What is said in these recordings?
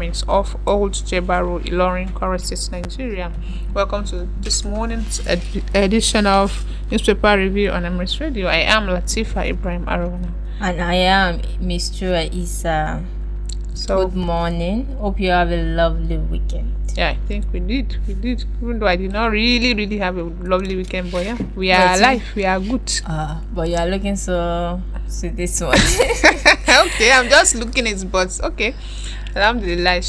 Province of Old Jebaru, Ilorin, Kwara State, Nigeria. Welcome to this morning's edition of Newspaper Review on Emirate Radio. I am Latifah Ibrahim-Arowona. And I am Misturah Issa. Good morning. Hope you have a lovely weekend. Yeah, I think we did. Even though I did not really have a lovely weekend, but yeah, we are alive. We are good. But you are looking so this one. Okay, I'm just looking it, but okay. Alhamdulillah.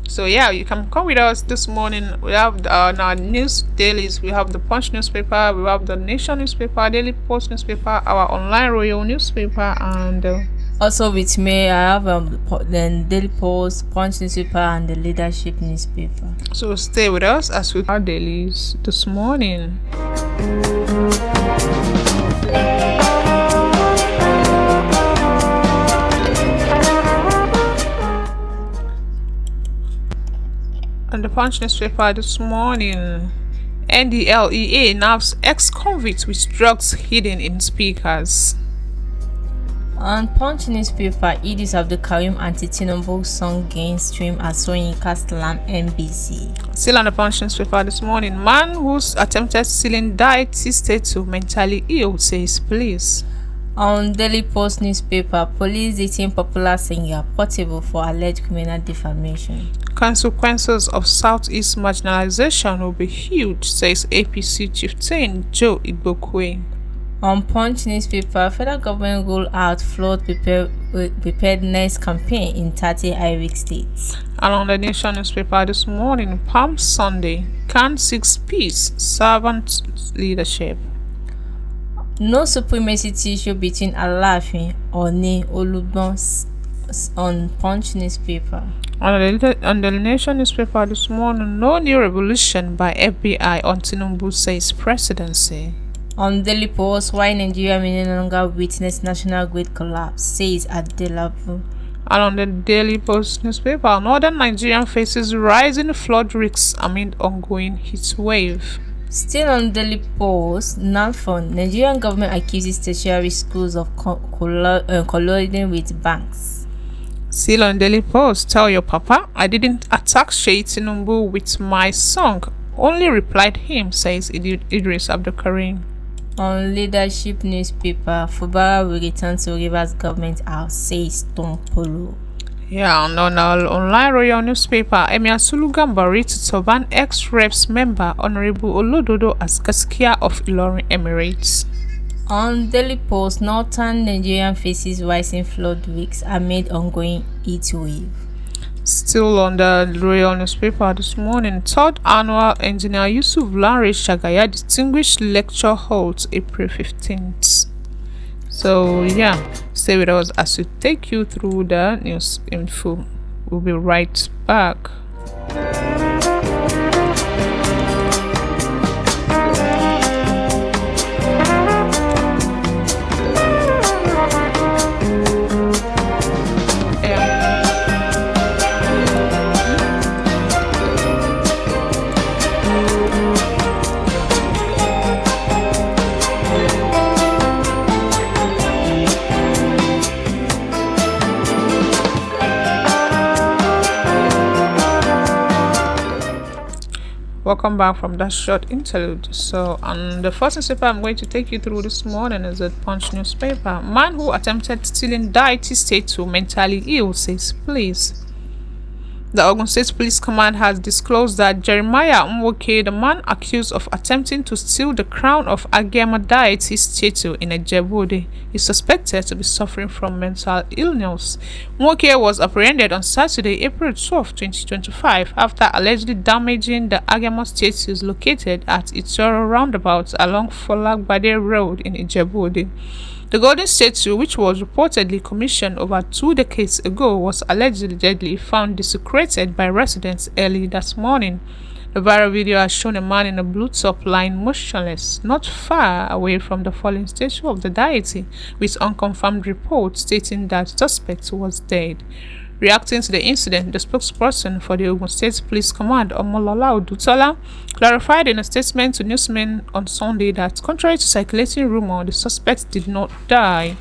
So yeah, you can come with us this morning. We have our news dailies. We have the Punch newspaper. We have the Nation newspaper, Daily Post newspaper, our online Royal newspaper, and also with me, I have the Daily Post, Punch newspaper, and the Leadership newspaper. So stay with us as we our dailies this morning. On the Punch newspaper this morning, NDLEA nabs ex-convicts with drugs hidden in speakers. On Punch newspaper, Idris Abdulkarim anti-Tinubu song gains stream at Soyinka Slam NBC. Still on the Punch newspaper this morning, man who's attempted stealing died state to mentally ill, says police. On Daily Post newspaper, police detain popular singer Portable for alleged criminal defamation. Consequences of Southeast marginalization will be huge, says APC chieftain Joe Igbokwe. On Punch newspaper, federal government roll out flood preparedness campaign in 30 IRIC states. And on the Nation newspaper this morning, Palm Sunday, Khan seeks peace, servant leadership. No supremacy issue between Alaafin Ooni Olugbon on Punch newspaper. On the Nation newspaper this morning, no new revolution by FBI on Tinubu, says presidency. On Daily Post, why Nigeria may no longer witness national grid collapse, says Adelabu. And on the Daily Post newspaper, northern Nigeria faces rising flood risks amid ongoing heat wave. Still on Daily Post, NAFON, Nigerian government accuses tertiary schools of colluding with banks. Still on Daily Post, tell your papa I didn't attack Sheikh Tinubu with my song, only replied him, says Idris Abdulkarim. On Leadership newspaper, Fubara will return to Rivers government house, says Tom Polo. Yeah, and on our online Royal newspaper, Emir Sulu Gambari to ban ex-reps member Honorable Olododo as Gaskia of Ilorin Emirates. On Daily Post, northern Nigerian faces rising flood risks amid ongoing heat wave. Still on the Royal newspaper this morning, third annual Engineer Yusuf Lanre Shagaya Distinguished Lecture holds April 15th. So yeah, stay with us as we take you through the news info. We'll be right back. Welcome back from that short interlude. So, on the first newspaper I'm going to take you through this morning is the Punch newspaper. Man who attempted stealing died state to mentally ill, says police. The Ogun State Police Command has disclosed that Jeremiah Nwoke, the man accused of attempting to steal the crown of Agema deity statue in Ijebu-Ode, is suspected to be suffering from mental illness. Nwoke was apprehended on Saturday, April 12, 2025, after allegedly damaging the Agema statues located at Itoro roundabout along Folagbade Road in Ijebu-Ode. The golden statue, which was reportedly commissioned over 2 decades ago, was allegedly found desecrated by residents early that morning. The viral video has shown a man in a blue top lying motionless, not far away from the fallen statue of the deity, with unconfirmed reports stating that the suspect was dead. Reacting to the incident, the spokesperson for the Ogun State Police Command, Omolola Odutola, clarified in a statement to newsmen on Sunday that, contrary to circulating rumor, the suspect did not die.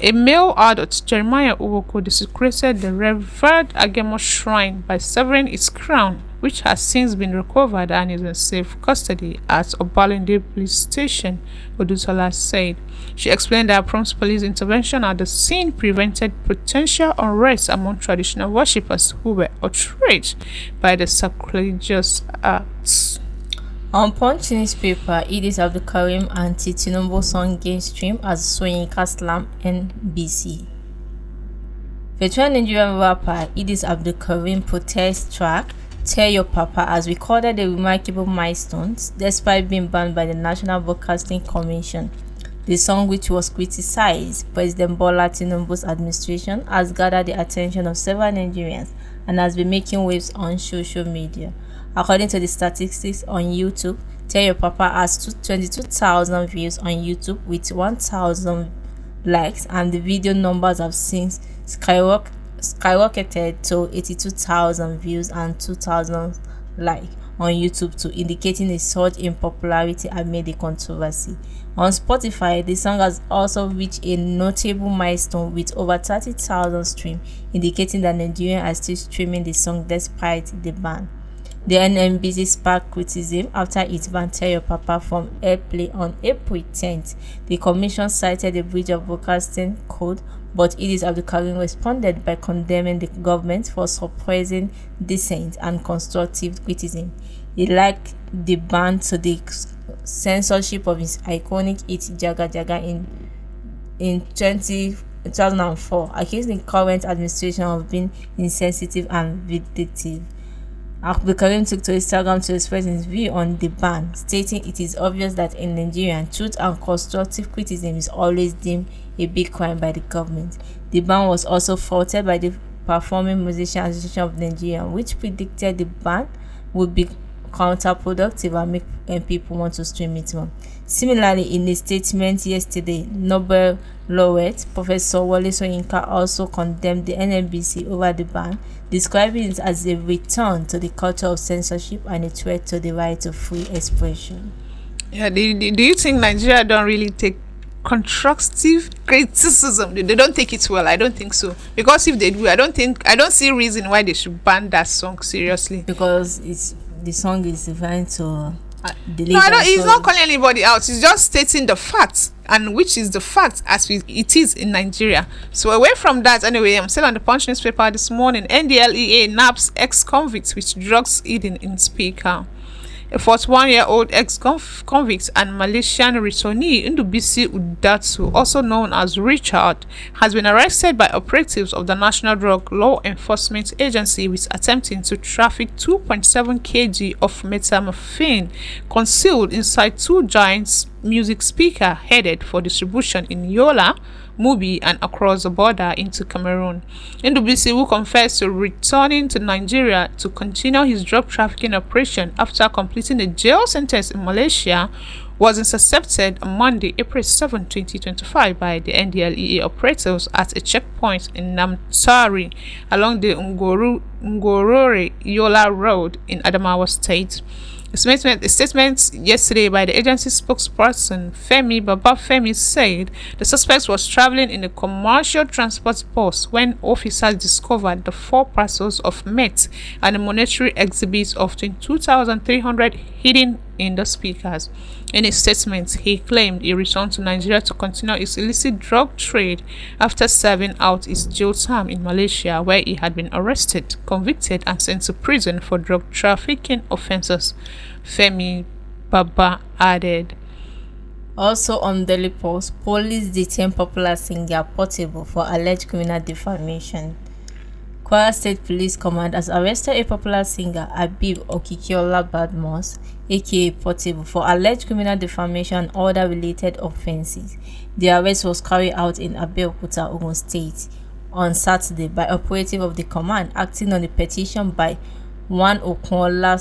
A male adult, Jeremiah Owoko, desecrated the revered Agemo shrine by severing its crown, which has since been recovered and is in safe custody at Obalende police station, Odutola said. She explained that prompt police intervention at the scene prevented potential unrest among traditional worshippers who were outraged by the sacrilegious acts. On Punch newspaper, Idris Abdulkarim anti-Tinubu song gained stream as Soyinka slam NBC. Veteran Nigerian rapper Idris Abdulkarim protest track Tell Your Papa has recorded a remarkable milestone despite being banned by the National Broadcasting Commission. The song, which was criticized President Bola Tinubu's administration, has gathered the attention of several Nigerians and has been making waves on social media. According to the statistics on YouTube, Tell Your Papa has 22,000 views on YouTube with 1,000 likes, and the video numbers have since skyrocketed to 82,000 views and 2,000 likes on YouTube, to indicating a surge in popularity amid the controversy. On Spotify, the song has also reached a notable milestone with over 30,000 streams, indicating that Nigerians are still streaming the song despite the ban. The NNBC sparked criticism after it banned Tell Your Papa from airplay on April 10th. The commission cited a breach of broadcasting code, but Idris Abdulkarim responded by condemning the government for suppressing dissent and constructive criticism. He likened the ban to the censorship of his iconic hit Jaga Jaga in 2004, accusing the current administration of being insensitive and vindictive. Abdulkarim took to Instagram to express his view on the ban, stating it is obvious that in Nigeria, truth and constructive criticism is always deemed a big crime by the government. The ban was also faulted by the Performing Musicians Association of Nigeria, which predicted the ban would be counterproductive and make people want to stream it more. Similarly, in a statement yesterday, Nobel laureate Professor Wole Soyinka also condemned the NNBC over the ban, describing it as a return to the culture of censorship and a threat to the right to free expression. Yeah, do you think Nigeria don't really take constructive criticism? They don't take it well. I don't think so, because if they do, I don't see reason why they should ban that song seriously. Because the song is designed to no, he's not calling anybody out. He's just stating the facts, and which is the fact as it is in Nigeria. So away from that, anyway, I'm still on the Punch newspaper this morning. NDLEA naps ex-convicts with drugs hidden in speaker. A 41-year-old ex-convict and Malaysian returnee Ndubisi Udatsu, also known as Richard, has been arrested by operatives of the National Drug Law Enforcement Agency with attempting to traffic 2.7 kg of methamphetamine concealed inside two giant music speakers headed for distribution in Yola, Mubi, and across the border into Cameroon. Ndubisi, who confessed to returning to Nigeria to continue his drug trafficking operation after completing a jail sentence in Malaysia, was intercepted on Monday, April 7, 2025 by the NDLEA operatives at a checkpoint in Namtari along the Ngorore Yola Road in Adamawa State. A statement yesterday by the agency spokesperson Femi Babafemi said the suspect was traveling in a commercial transport bus when officers discovered the 4 parcels of meth and a monetary exhibit of 22,300 hidden in the speakers. In his statement, he claimed he returned to Nigeria to continue his illicit drug trade after serving out his jail term in Malaysia, where he had been arrested, convicted, and sent to prison for drug trafficking offences. Femi Baba added. Also on Daily Post, police detain popular singer Portable for alleged criminal defamation. Kwara State Police Command has arrested a popular singer Habib Okikiola Badmus, aka Portable, for alleged criminal defamation and other related offences. The arrest was carried out in Abeokuta, Ogun State, on Saturday by operative of the command acting on a petition by one Okunla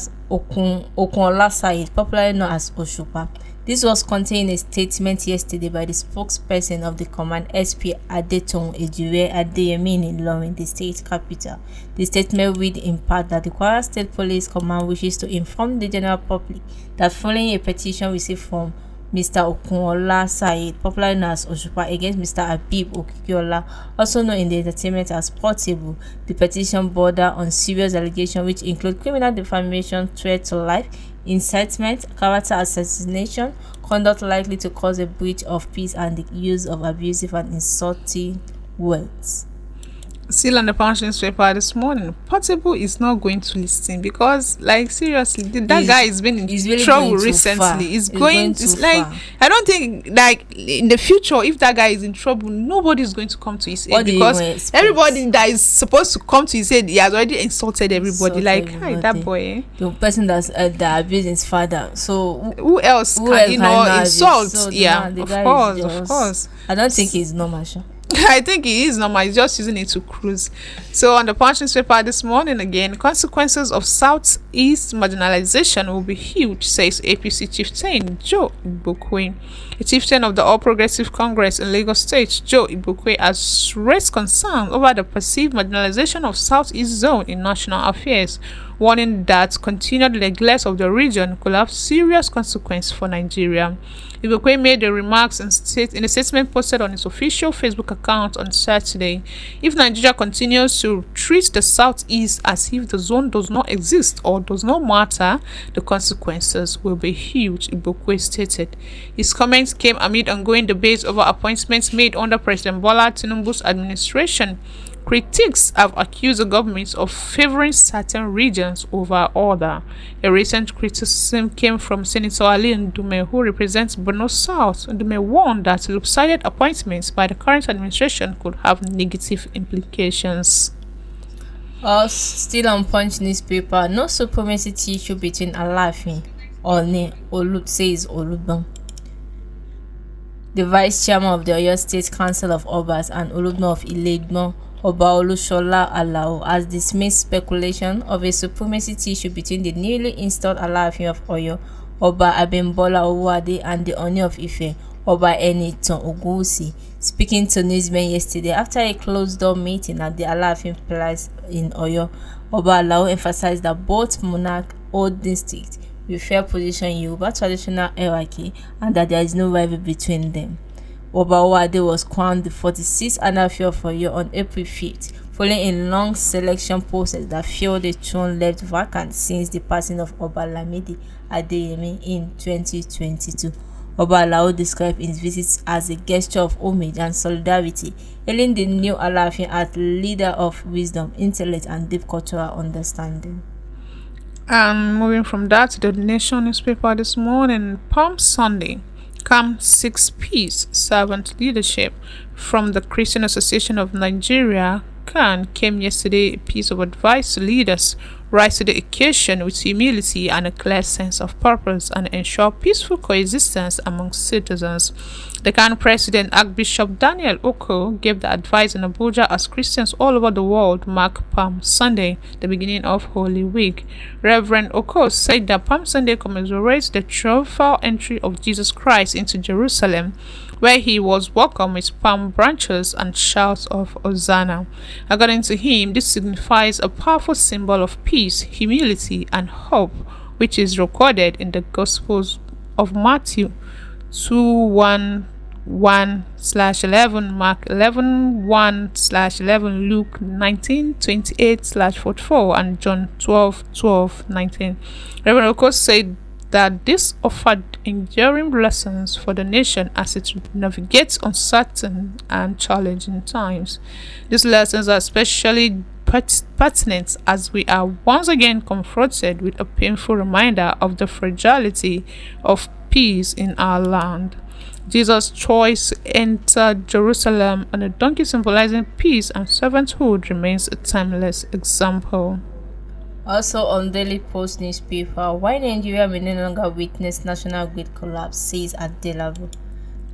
Said, popularly known as Oshupa. This was contained in a statement yesterday by the spokesperson of the command, SP Adeton Ejire Adeyemi in Ilorin, the state capital. The statement read in part that the Kwara State Police Command wishes to inform the general public that following a petition received from Mr. Okunola Said, popularly known as Oshupa, against Mr. Habib Okikiola, also known in the entertainment as Portable. The petition border on serious allegations which include criminal defamation, threat to life, incitement, character assassination, conduct likely to cause a breach of peace, and the use of abusive and insulting words. Still on the Punch newspaper this morning, Portable is not going to listen because, like, seriously, that guy has been in really trouble recently. He's going. It's like far. I don't think, like, in the future, if that guy is in trouble, nobody is going to come to his aid because everybody that is supposed to come to his aid, he has already insulted everybody. Hi, that boy. The person that abused his father. So who else can insult? So yeah, of course. I don't think he's normal. Sure. I think he is normal. He's just using it to cruise. So on the Punch newspaper this morning again, consequences of Southeast marginalization will be huge, says APC chieftain Joe Ibukwe. A chieftain of the All Progressive Congress in Lagos State, Joe Ibukwe, has raised concern over the perceived marginalization of Southeast zone in national affairs, warning that continued neglect of the region could have serious consequences for Nigeria. Ibukwe made the remarks in a statement posted on his official Facebook account on Saturday. If Nigeria continues to treat the Southeast as if the zone does not exist or does not matter, the consequences will be huge, Ibukwe stated. His comments came amid ongoing debates over appointments made under President Bola Tinubu's administration. Critics have accused the government of favoring certain regions over other. A recent criticism came from Senator Ali Ndume, who represents Borno South. Ndume warned that lopsided appointments by the current administration could have negative implications. Still on Punch newspaper, no supremacy issue between Alaafin Oni says Olubon. The vice chairman of the Oyo State Council of Obas and Olubon of Ilegbo, Oba Olushola Alao, has dismissed speculation of a supremacy issue between the newly installed Alaafin of Oyo, Oba Abimbola Owode, and the Oni of Ife, Oba Enitan Ogunwusi. Speaking to newsmen yesterday after a closed-door meeting at the Alaafin Palace in Oyo, Oba Alao emphasized that both monarchs hold distinct, with fair position in Yoruba traditional hierarchy, and that there is no rivalry between them. Oba Owode was crowned the 46th Alaafin of Oyo on April 5th, following a long selection process that filled the throne left vacant since the passing of Oba Lamidi Adeyemi in 2022. Oba Alao described his visit as a gesture of homage and solidarity, hailing the new Alaafin as leader of wisdom, intellect, and deep cultural understanding. And moving from that to the Nation newspaper this morning, Palm Sunday. CAM seeks peace, servant leadership. From the Christian Association of Nigeria, CAN, came yesterday a piece of advice to leaders: rise to the occasion with humility and a clear sense of purpose, and ensure peaceful coexistence among citizens. The CAN president, Archbishop Daniel Oko, gave the advice in Abuja as Christians all over the world mark Palm Sunday, the beginning of Holy Week. Reverend Oko said that Palm Sunday commemorates the triumphal entry of Jesus Christ into Jerusalem, where he was welcomed with palm branches and shouts of Hosanna. According to him, this signifies a powerful symbol of peace, humility, and hope, which is recorded in the Gospels of Matthew 2:1-11, Mark 11:1-11, Luke 19:28-44, and John 12:19. Reverend Oko said that this offered enduring lessons for the nation as it navigates uncertain and challenging times. These lessons are especially pertinent as we are once again confronted with a painful reminder of the fragility of peace in our land. Jesus' choice to enter Jerusalem on a donkey symbolizing peace and servanthood remains a timeless example. Also on Daily Post newspaper, why Nigeria may no longer witness national grid collapse, says Adelabu.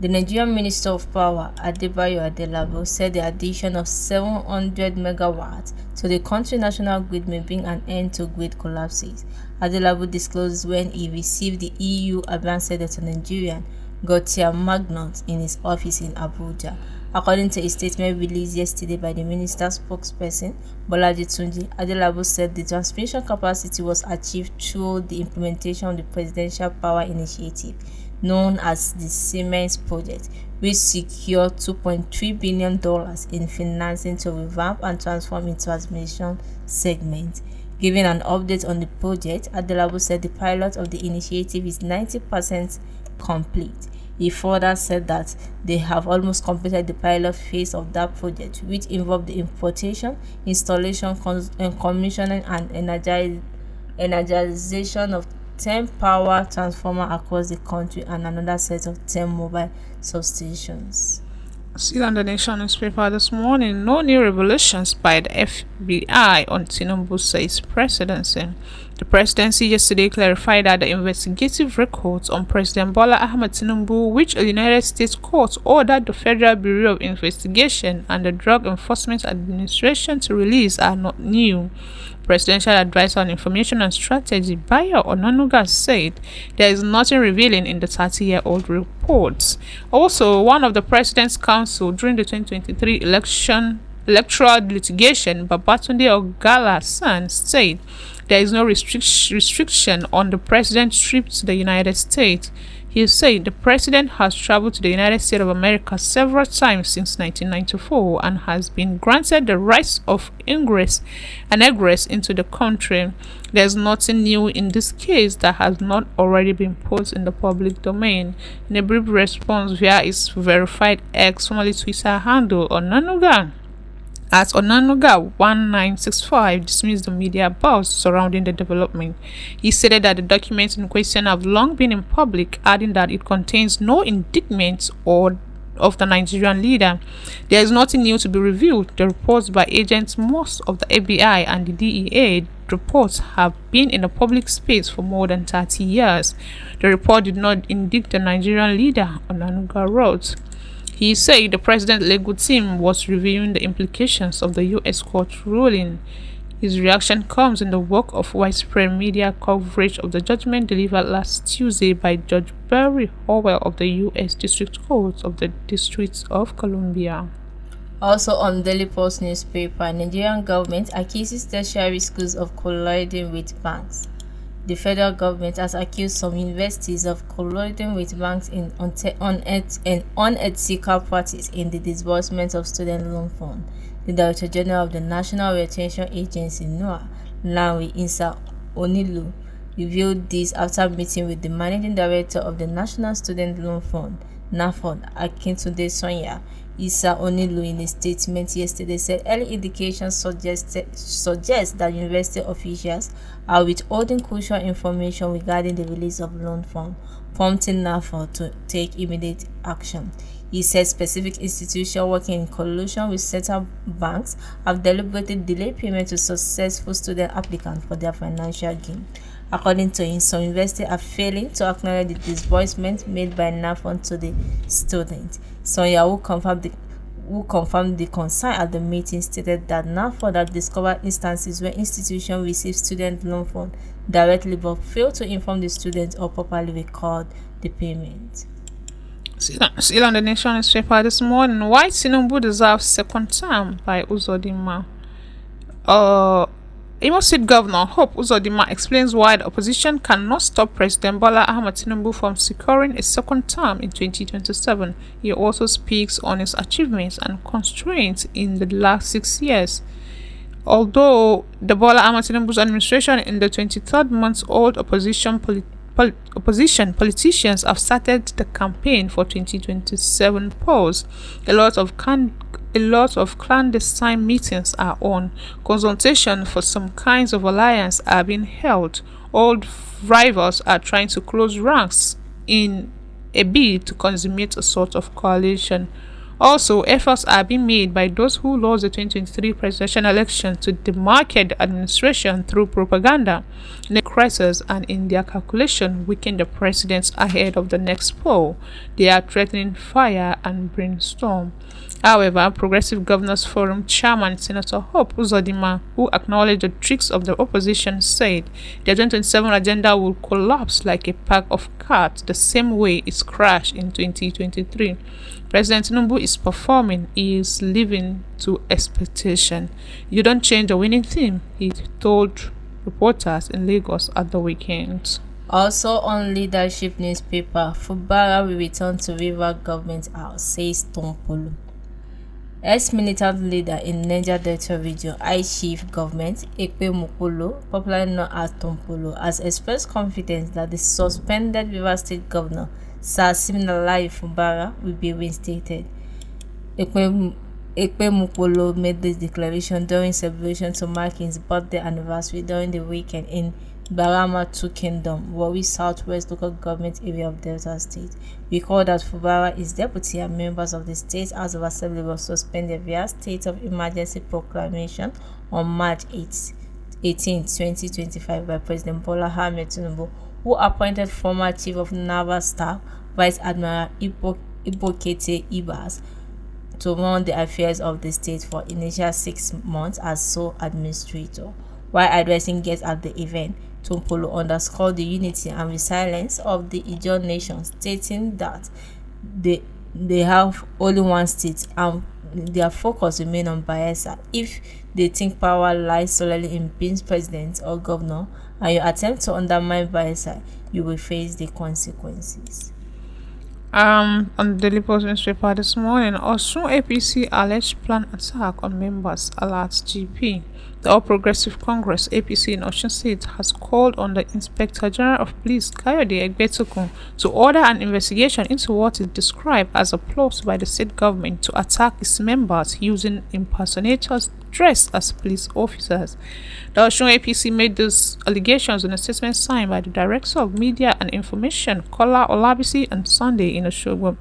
The Nigerian Minister of Power, Adebayo Adelabu, said the addition of 700 megawatts to the country national grid may bring an end to grid collapses. Adelabu disclosed when he received the EU ambassador to Nigeria, Gautier Magnot, in his office in Abuja. According to a statement released yesterday by the minister's spokesperson, Bolaji Tunji, Adelabu said the transmission capacity was achieved through the implementation of the Presidential Power Initiative, known as the Siemens Project, which secured $2.3 billion in financing to revamp and transform its transmission segment. Giving an update on the project, Adelabu said the pilot of the initiative is 90% complete. He further said that they have almost completed the pilot phase of that project, which involved the importation, installation, commissioning, and energization of 10 power transformers across the country and another set of 10 mobile substations. Still on the Nation newspaper this morning, no new revelations by the FBI on Tinubu, says presidency. The presidency yesterday clarified that the investigative records on President Bola Ahmed Tinubu, which a United States court ordered the Federal Bureau of Investigation and the Drug Enforcement Administration to release, are not new. Presidential Advisor on Information and Strategy, Bayo Onanuga, said there is nothing revealing in the 30-year-old reports. Also, one of the President's counsel during the 2023 electoral litigation, Babatunde Ogala-San, said there is no restriction on the President's trip to the United States. He said the President has traveled to the United States of America several times since 1994 and has been granted the rights of ingress and egress into the country. There is nothing new in this case that has not already been posted in the public domain. In a brief response via its verified X, formerly Twitter handle, Onanuga at Onanuga1965 dismissed the media buzz surrounding the development. He stated that the documents in question have long been in public, adding that it contains no indictments of the Nigerian leader. There is nothing new to be revealed. The reports by agents, most of the FBI and the DEA reports have been in the public space for more than 30 years. The report did not indict the Nigerian leader, Onanuga wrote. He said the president's legal team was reviewing the implications of the U.S. court ruling. His reaction comes in the wake of widespread media coverage of the judgment delivered last Tuesday by Judge Barry Howell of the U.S. District Court of the District of Columbia. Also on Daily Post newspaper, Nigerian government accuses tertiary schools of colluding with banks. The federal government has accused some universities of colluding with banks in unethical practice in the disbursement of student loan funds. The Director General of the National Retention Agency, NOAA, Lanwi Insa Onilu, revealed this after meeting with the Managing Director of the National Student Loan Fund, NAFOD, Akintunde Sonya. Issa Onilu, in a statement yesterday, said early indications suggest that university officials are withholding crucial information regarding the release of loan funds, prompting NAFOD to take immediate action. He said specific institutions working in collusion with central banks have deliberately delayed payment to successful student applicants for their financial gain. According to him, some universities are failing to acknowledge the disbursement made by NAFOD to the students. Sonya, who confirmed the concern at the meeting, stated that NAFOD had discovered instances where institutions receive student loan funds directly but fail to inform the students or properly record the payment. Still on the Nation newspaper this morning, why Tinubu deserves second term by Uzodinma. Imo State Governor Hope Uzodinma explains why the opposition cannot stop President Bola Ahmed Tinubu from securing a second term in 2027. He also speaks on his achievements and constraints in the last 6 years. Although the Bola Ahmed Tinubu's administration in the 23rd-month-old opposition politicians have started the campaign for 2027 polls. A lot of clandestine meetings are on. Consultation for some kinds of alliance are being held. Old rivals are trying to close ranks in a bid to consummate a sort of coalition. Also, efforts are being made by those who lost the 2023 presidential election to demarcate the administration through propaganda, in the crisis, and in their calculation weaken the presidents ahead of the next poll. They are threatening fire and brainstorm. However, Progressive Governors Forum Chairman Senator Hope Uzodinma, who acknowledged the tricks of the opposition, said the 2027 agenda will collapse like a pack of cards the same way it crashed in 2023. President Tinubu is performing, he is living to expectation. You don't change a winning team, he told reporters in Lagos at the weekend. Also on leadership newspaper, Fubara will return to River Government House, says Tompolo. Ex-militant leader in Niger Delta region, High Chief Government Ekpe-Mokolo, popularly known as Tompolo, has expressed confidence that the suspended River State Governor, Sir Siminalayi Fubara, will be reinstated. Ekpe-Mokolo made this declaration during celebration to mark his birthday anniversary during the weekend in Barama Two Kingdom, Warri Southwest local government area of Delta State. Recall that Fubara is deputy and members of the State House of Assembly were suspended via state of emergency proclamation on March 18, 2025 by President Bola Ahmed Tinubu, who appointed former Chief of Naval Staff Vice Admiral Ibokete Ibas to run the affairs of the state for initial 6 months as sole administrator. While addressing guests at the event, Tompolo underscored the unity and resilience of the Ijaw nation, stating that they have only one state and their focus remains on Bayelsa. If they think power lies solely in being president or governor and you attempt to undermine Bayelsa, you will face the consequences. On the Daily Post newspaper this morning, Osun APC alleged planned attack on members alerts GP. The All Progressive Congress APC in Osun State has called on the Inspector General of Police Kayode Egbetokun to order an investigation into what is described as a plot by the state government to attack its members using impersonators dressed as police officers. The Osun APC made these allegations in a statement signed by the Director of Media and Information, Kola Olabisi, on Sunday in Osogbo.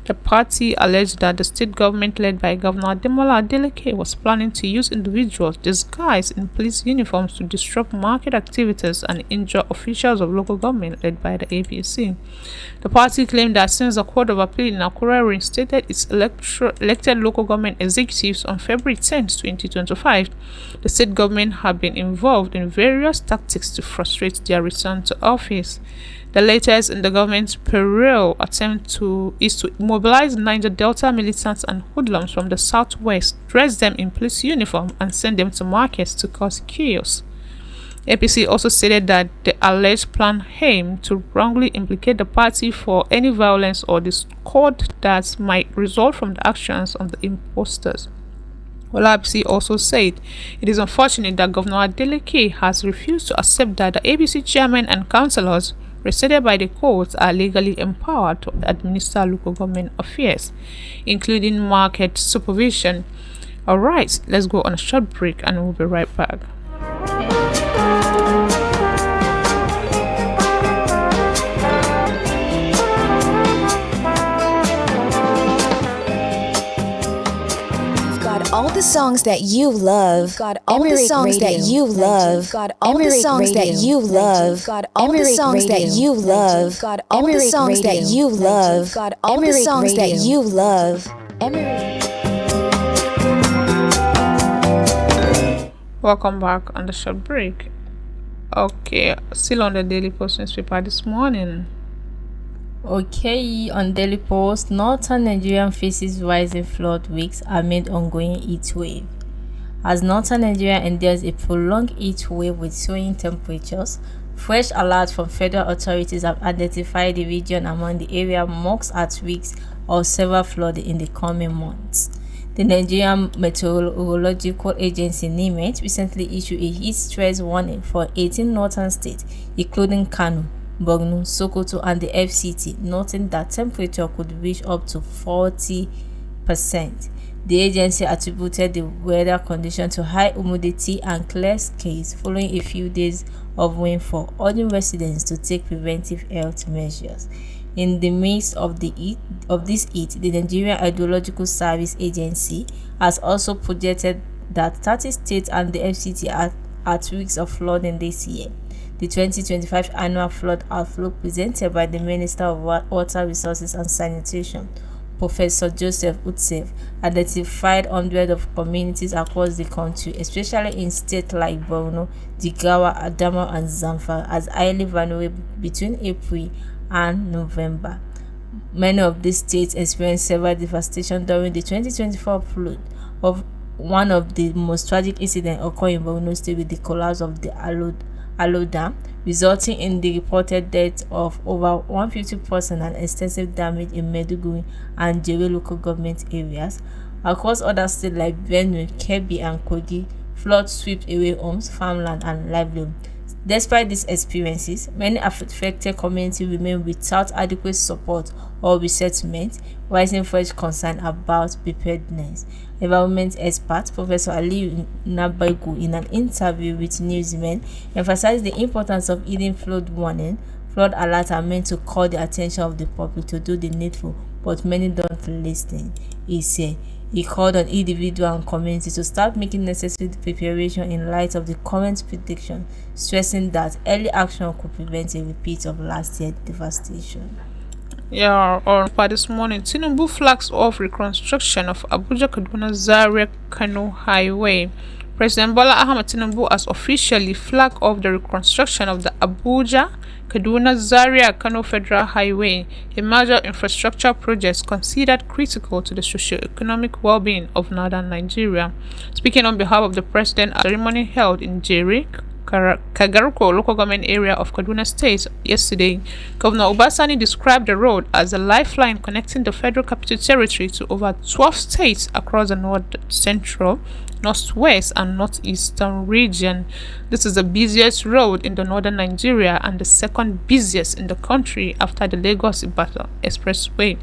The party alleged that the state government led by Governor Ademola Adeleke was planning to use individuals disguised in police uniforms to disrupt market activities and injure officials of local government led by the APC. The party claimed that since the Court of Appeal in Akure reinstated its elected local government executives on February 10, 2025, the state government had been involved in various tactics to frustrate their return to office. The latest in the government's parallel attempt is to mobilize Niger Delta militants and hoodlums from the southwest, dress them in police uniform, and send them to markets to cause chaos. APC also stated that the alleged plan aimed to wrongly implicate the party for any violence or discord that might result from the actions of the imposters. Olabisi also said it is unfortunate that Governor Adeleke has refused to accept that the APC chairman and councillors recited by the courts are legally empowered to administer local government affairs, including market supervision. Alright, let's go on a short break and we'll be right back. All the songs that you love. Got all the songs that you love. Got all the songs that you love. Got all the songs that you love. Got all the songs that you love. Got all the songs that you love. Welcome back on the short break. Okay, still on the Daily Post newspaper this morning. Okay, on Daily Post, northern Nigeria faces rising flood risks amid ongoing heat wave. As northern Nigeria endures a prolonged heat wave with soaring temperatures, fresh alerts from federal authorities have identified the region among the area most at risk of severe flooding in the coming months. The Nigerian Meteorological Agency (NIMET) recently issued a heat stress warning for 18 northern states, including Kano, Borno, Sokoto, and the FCT, noting that temperature could reach up to 40%. The agency attributed the weather condition to high humidity and clear skies following a few days of rainfall, urging residents to take preventive health measures. In the midst of this heat, the Nigerian Hydrological Service Agency has also projected that 30 states and the FCT are at risk of flooding this year. The 2025 annual flood outlook presented by the Minister of Water Resources and Sanitation, Professor Joseph Utsef, identified hundreds of communities across the country, especially in states like Borno, Jigawa, Adamawa, and Zamfara, as highly vulnerable between April and November. Many of these states experienced severe devastation during the 2024 flood. One of the most tragic incidents occurred in Borno State with the collapse of the Alo Dam, resulting in the reported death of over 150 persons and extensive damage in Maiduguri and Jere local government areas. Across other states like Benue, Kebbi, and Kogi, floods swept away homes, farmland, and livelihood. Despite these experiences, many affected communities remain without adequate support or resettlement, raising fresh concern about preparedness. Environment expert Professor Ali Nabaigu, in an interview with Newsmen, emphasized the importance of heeding flood warning. Flood alerts are meant to call the attention of the public to do the needful, but many don't listen, he said. He called on individuals and communities to start making necessary preparation in light of the current prediction, stressing that early action could prevent a repeat of last year's devastation. Yeah, or by this morning, Tinubu flags off reconstruction of Abuja Kaduna Zaria Kano Highway. President Bola Ahmed Tinubu has officially flagged off the reconstruction of the Abuja Kaduna Zaria Kano Federal Highway, a major infrastructure project considered critical to the socio-economic well-being of northern Nigeria. Speaking on behalf of the president at a ceremony held in Jere, Kagaruko local government area of Kaduna State yesterday, Governor Obasani described the road as a lifeline connecting the Federal Capital Territory to over 12 states across the north central, northwest, and northeastern region. This is the busiest road in the northern Nigeria and the second busiest in the country after the Lagos-Ibadan Expressway.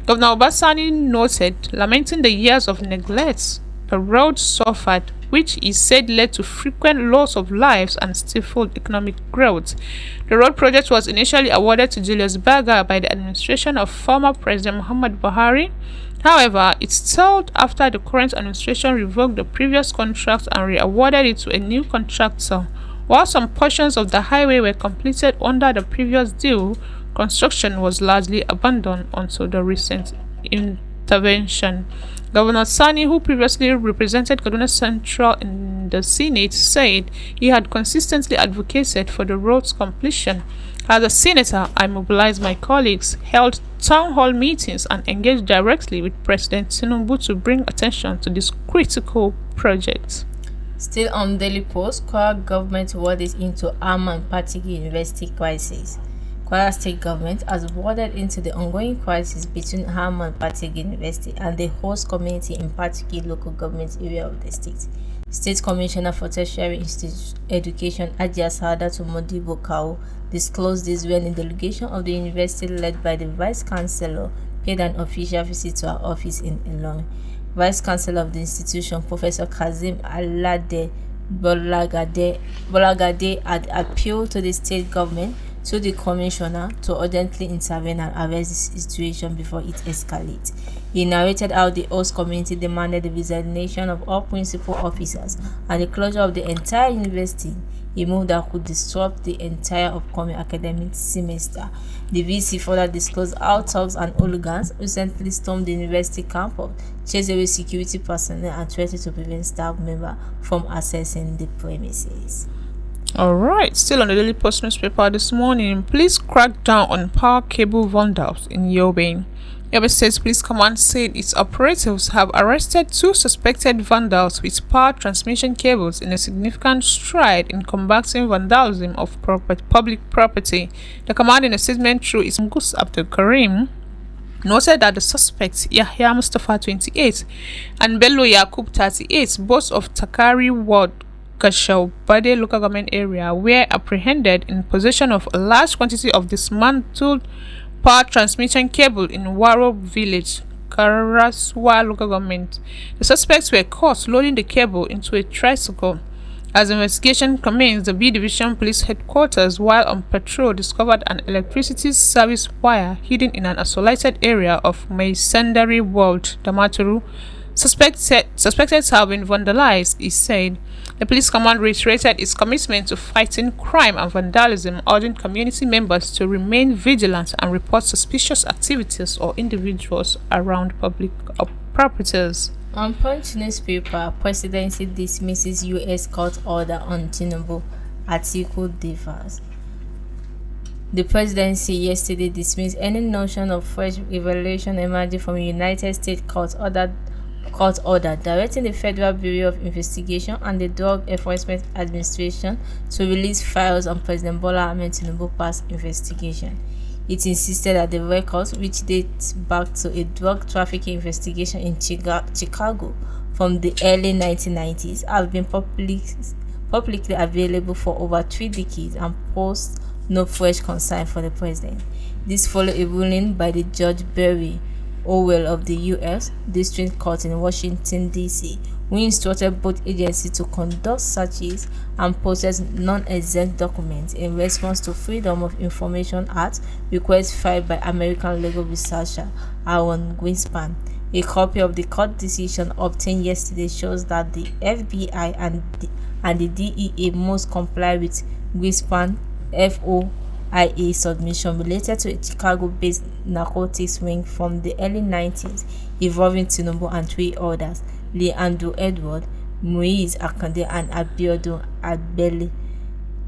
Governor Obasani noted, lamenting the years of neglect the road suffered, which he said led to frequent loss of lives and stifled economic growth. The road project was initially awarded to Julius Berger by the administration of former President Muhammad Buhari. However, it stalled after the current administration revoked the previous contract and re-awarded it to a new contractor. While some portions of the highway were completed under the previous deal, construction was largely abandoned until the recent intervention. Governor Sani, who previously represented Kaduna Central in the Senate, said he had consistently advocated for the road's completion. As a senator, I mobilized my colleagues, held town hall meetings, and engaged directly with President Tinubu to bring attention to this critical project. Still on Daily Post, Kwara government waded into Ahmad Patigi University crisis. Kwara State government has waded into the ongoing crisis between Ahmad Patigi University and the host community in Patigi local government area of the state. State Commissioner for Tertiary Education Ajia Saadatu Modibo Kawu disclosed this when a delegation of the university led by the Vice Chancellor paid an official visit to her office in Ilorin. Vice Chancellor of the institution, Professor Kazim Alade Bolagade, had appealed to the state government to the commissioner to urgently intervene and arrest the situation before it escalates. He narrated how the host community demanded the resignation of all principal officers and the closure of the entire university, a move that could disrupt the entire upcoming academic semester. The VC further disclosed how thugs and hooligans recently stormed the university campus, chased away security personnel, and threatened to prevent staff members from accessing the premises. Alright, still on the Daily Post newspaper this morning, police crack down on power cable vandals in Yobe. Yobe State Police Command said its operatives have arrested 2 suspected vandals with power transmission cables in a significant stride in combating vandalism of public property. The command, in a statement through its Gus Abdul Karim, noted that the suspects, Yahya Mustafa 28 and Bello Yakub 38, both of Takari Ward, Gashau Bade local government area, were apprehended in possession of a large quantity of dismantled power transmission cable in Waro village, Karaswa local government. The suspects were caught loading the cable into a tricycle. As investigation commenced, the B Division Police Headquarters, while on patrol, discovered an electricity service wire hidden in an isolated area of Maisandari World, Damaturu, suspected to have been vandalized, he said. The police command reiterated its commitment to fighting crime and vandalism, urging community members to remain vigilant and report suspicious activities or individuals around public properties. On Punch newspaper, presidency dismisses U.S. court order on Tinubu article differs. The presidency yesterday dismissed any notion of fresh revelation emerging from a United States court order directing the Federal Bureau of Investigation and the Drug Enforcement Administration to release files on President Bola Ahmed Tinubu's past investigation. It insisted that the records, which date back to a drug trafficking investigation in Chicago from the early 1990s, have been publicly available for over 3 decades and pose no fresh concern for the president. This followed a ruling by the Judge Barry Orwell of the U.S. District Court in Washington, D.C., who instructed both agencies to conduct searches and process non-exempt documents in response to Freedom of Information Act requests filed by American legal researcher Aaron Greenspan. A copy of the court decision obtained yesterday shows that the FBI and the DEA must comply with Greenspan's FOIA submission related to a Chicago-based narcotics ring from the early 90s involving Tinubu and 3 others, Leandro Edward, Muiz Akande, and Abiodun Agbele.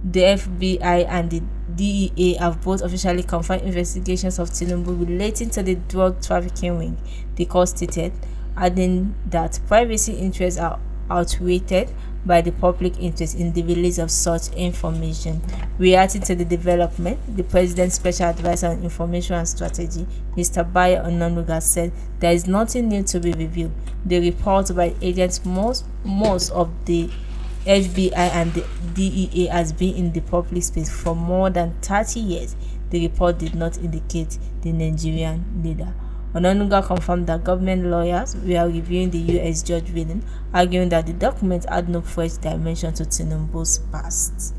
The FBI and the DEA have both officially confirmed investigations of Tinubu relating to the drug trafficking ring, the court stated, adding that privacy interests are outweighed by the public interest in the release of such information. Reacting to the development, the President's Special Advisor on Information and Strategy, Mr. Bayo Onanuga, said there is nothing new to be revealed. The report by agents most of the FBI and the DEA has been in the public space for more than 30 years. The report did not indicate the Nigerian leader. Onanuga confirmed that government lawyers were reviewing the U.S. judge ruling, arguing that the document had no fresh dimension to Tinubu's past.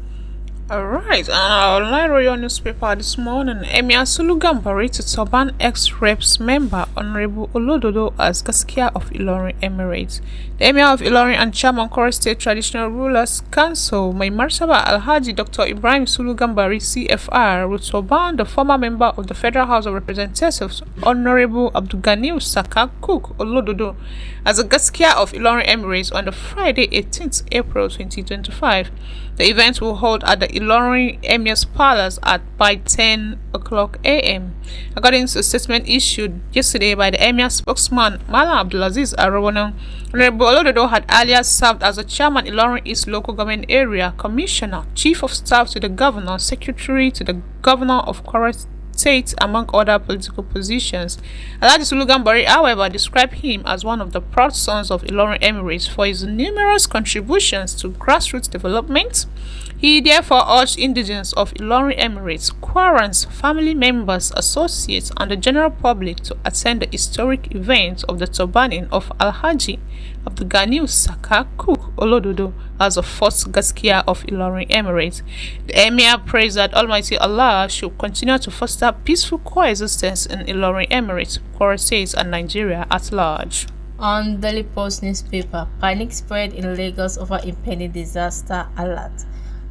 Alright, and our online royal newspaper this morning, Emir Sulugambari to Turban ex-reps member Honorable Olododo as Gaskiya of Ilorin Emirate. The Emir of Ilorin and Chairman Kora State Traditional Rulers Council, Mai Martaba Alhaji Dr. Ibrahim Sulugambari CFR, with Turban, the former member of the Federal House of Representatives, Honorable Abdulganiu Saka Cook Olododo, as a Gaskiya of Ilorin Emirates on the Friday 18th April 2025. The event will hold at the Ilorin Emir's Palace by 10 o'clock a.m. According to a statement issued yesterday by the Emir spokesman, Malam Abdulaziz Arowona, Honorable Olododo had earlier served as the chairman Ilorin East Local Government Area, Commissioner, Chief of Staff to the Governor, Secretary to the Governor of Kora State, among other political positions. Alhaji Sulugambari, however, described him as one of the proud sons of Ilorin Emirates for his numerous contributions to grassroots development. He therefore urged indigents of Ilorin Emirates, Kwarans, family members, associates, and the general public to attend the historic event of the turbaning of Alhaji Abdulganiu Saka Cook Olododo as the first Gaskiya of Ilorin Emirates. The Emir prays that Almighty Allah should continue to foster peaceful coexistence in Ilorin Emirates, Kora State, and Nigeria at large. On Daily Post newspaper, panic spread in Lagos over impending disaster alert.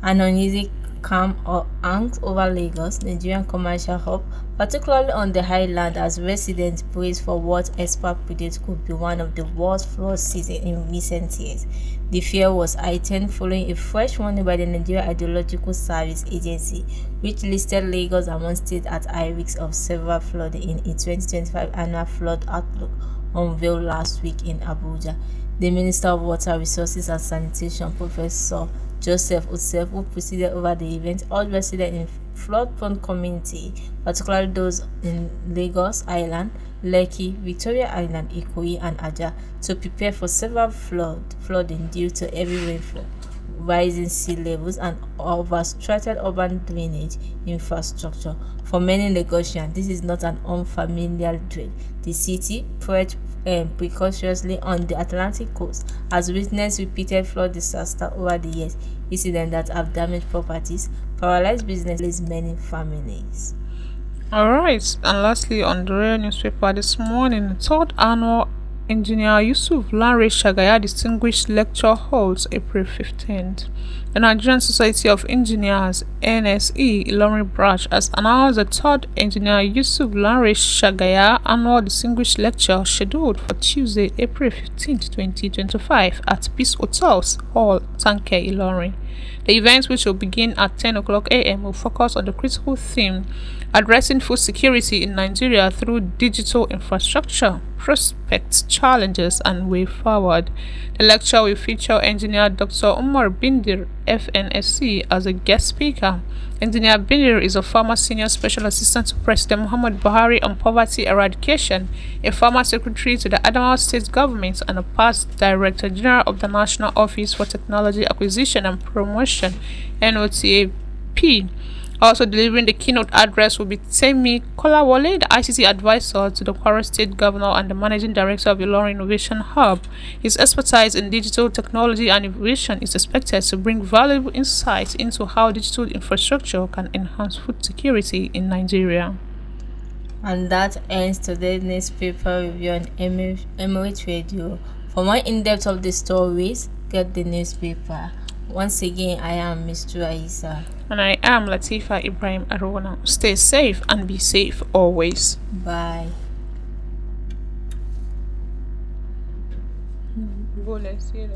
An uneasy calm hangs over Lagos, Nigerian commercial hub, particularly on the highland, as residents brace for what experts predict could be one of the worst flood seasons in recent years. The fear was heightened following a fresh warning by the Nigeria Hydrological Service Agency, which listed Lagos among states at high risk of severe flooding in its 2025 annual flood outlook unveiled last week in Abuja. The Minister of Water Resources and Sanitation, Professor Joseph Utsef, who presided over the event, urged residents in flood-prone community, particularly those in Lagos Island, Lekki, Victoria Island, Ikoyi, and Aja, to prepare for severe flooding due to heavy rainfall, rising sea levels, and overstretched urban drainage infrastructure. For many Lagosians, this is not an unfamiliar dread. The city, precautiously on the Atlantic coast, has witnessed repeated flood disasters over the years, incidents that have damaged properties, paralyzed businesses, many families. Alright, and lastly, on the Royal newspaper this morning, the third annual Engineer Yusuf Lanre Shagaya Distinguished Lecture holds April 15th. The Nigerian Society of Engineers (NSE) Ilorin branch has announced the third Engineer Yusuf Lanre Shagaya Annual Distinguished Lecture scheduled for Tuesday, April 15th, 2025 at Peace Hotels Hall, Tanke, Ilorin. The event, which will begin at 10 o'clock a.m., will focus on the critical theme addressing food security in Nigeria through digital infrastructure, prospects, challenges, and way forward. The lecture will feature Engineer Dr. Umar Bindir, FNSC, as a guest speaker. Engineer Bindir is a former senior special assistant to President Muhammad Buhari on poverty eradication, a former secretary to the Adamawa State government, and a past Director General of the National Office for Technology Acquisition and Promotion, NOTAP. Also delivering the keynote address will be Temi Kolawole, the ICT advisor to the Kwara State Governor and the Managing Director of Ilorin Innovation Hub. His expertise in digital technology and innovation is expected to bring valuable insights into how digital infrastructure can enhance food security in Nigeria. And that ends today's newspaper review on Emirate Radio. For more in-depth of the stories, get the newspaper. Once again, I am Misturah Issa. And I am Latifah Ibrahim-Arowona. Stay safe and be safe always. Bye. Let's see.